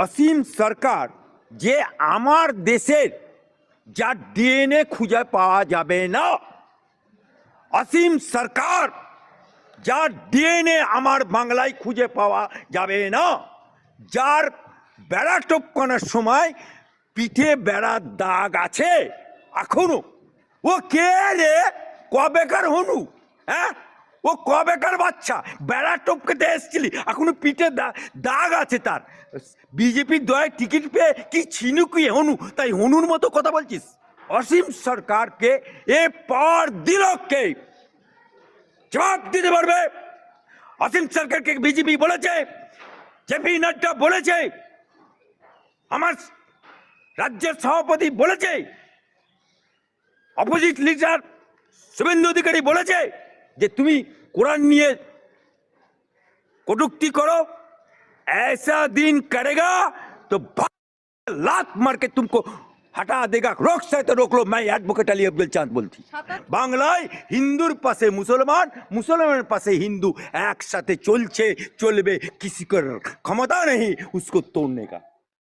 অসীম সরকার যে আমার দেশের যা ডিএনএ খুঁজে পাওয়া যাবে না, অসীম সরকার যার ডিএনএ আমার বাংলায় খুঁজে পাওয়া যাবে না, যার বেড়া টপকানোর সময় পিঠে বেড়ার দাগ আছে এখনো, ও কে রে? কবেকার হনু? হ্যাঁ, ও কবেকার বাচ্চা? বেড়া টপকাতে এসেছিলি, এখনো পিঠে দাগ আছে তার। বিজেপির দয়ে টিকিট পেয়ে কি ছিনুকি হনু, তাই হনুর মতো কথা বলছিস? অসীম সরকারকে এ পাওয়ার দিল কে? জবাব দিতে পারবে? অসীম সরকারকে বিজেপি বলেছে, জেপি নাড্ডা বলেছে, আমার রাজ্যের সভাপতি বলেছে, অপোজিট লিডার শুভেন্দু অধিকারী বলেছে যে তুমি কোরআন নিয়ে কটূক্তি করো, ऐसा दिन करेगा तो लात मार के तुमको हटा देगा। रोक से तो रोक लो। मैं एडवोकेट अली अब्दुल चांद बोलती। बांग्लाয় হিন্দুর পাশে মুসলমান, মুসলমানের পাশে হিন্দু একসাথে চলছে, চলবে। किसी को क्षमता नहीं उसको तोड़ने का।